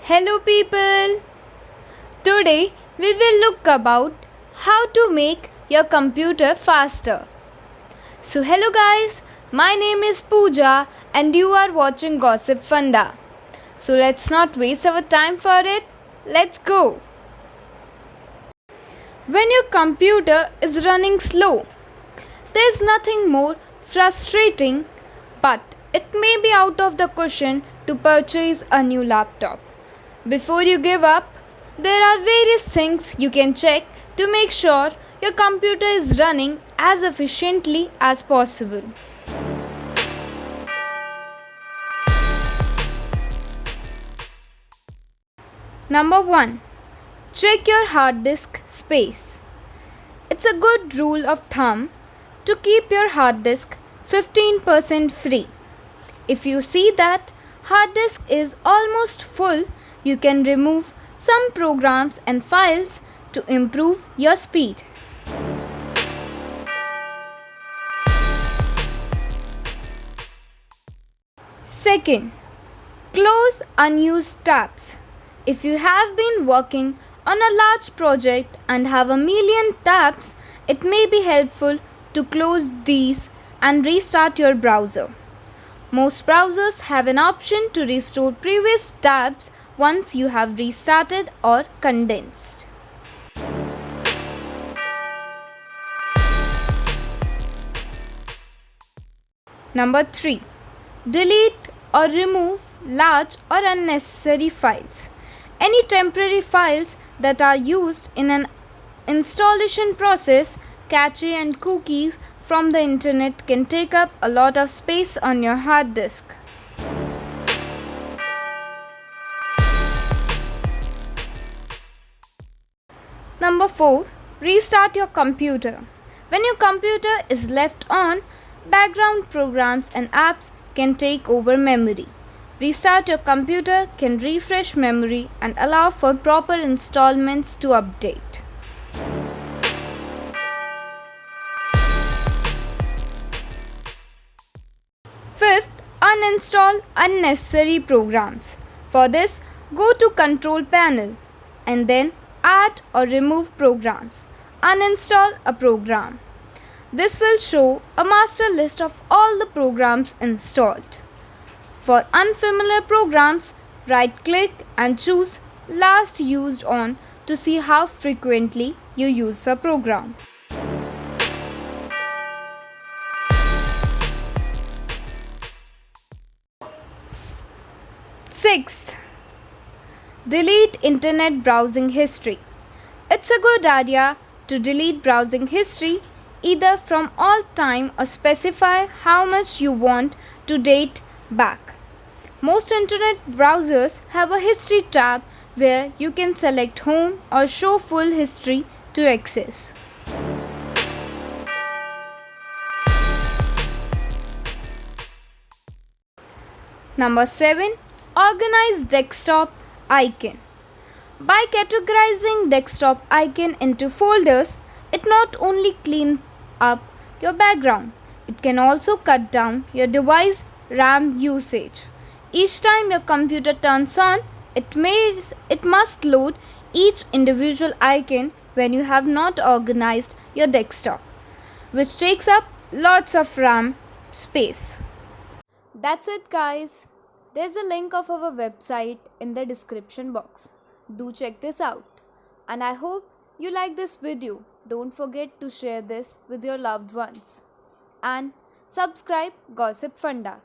Hello people! Today we will look about how to make your computer faster. So hello guys, my name is Pooja and you are watching Gossip Funda. So let's not waste our time for it. Let's go! When your computer is running slow, there's nothing more frustrating, but it may be out of the question to purchase a new laptop. Before you give up, there are various things you can check to make sure your computer is running as efficiently as possible. Number 1. Check your hard disk space. It's a good rule of thumb to keep your hard disk 15% free. If you see that hard disk is almost full, you can remove some programs and files to improve your speed. Second, close unused tabs. If you have been working on a large project and have a million tabs, it may be helpful to close these and restart your browser. Most browsers have an option to restore previous tabs once you have restarted or condensed. Number 3. Delete or remove large or unnecessary files. Any temporary files that are used in an installation process, cache and cookies from the internet can take up a lot of space on your hard disk. Number 4. Restart your computer. When your computer is left on, background programs and apps can take over memory. Restart your computer can refresh memory and allow for proper installments to update. Fifth, uninstall unnecessary programs. For this, go to Control Panel and then Add or Remove Programs. Uninstall a program. This will show a master list of all the programs installed. For unfamiliar programs, right-click and choose Last Used On to see how frequently you use the program. Sixth, delete internet browsing history. It's a good idea to delete browsing history either from all time or specify how much you want to date back. Most internet browsers have a history tab where you can select home or show full history to access. Number 7. Organize desktop icon. By categorizing desktop icon into folders, it not only cleans up your background, it can also cut down your device RAM usage. Each time your computer turns on, it must load each individual icon when you have not organized your desktop, which takes up lots of RAM space. That's it guys. There's a link of our website in the description box. Do check this out. And I hope you like this video. Don't forget to share this with your loved ones. And subscribe Gossip Funda.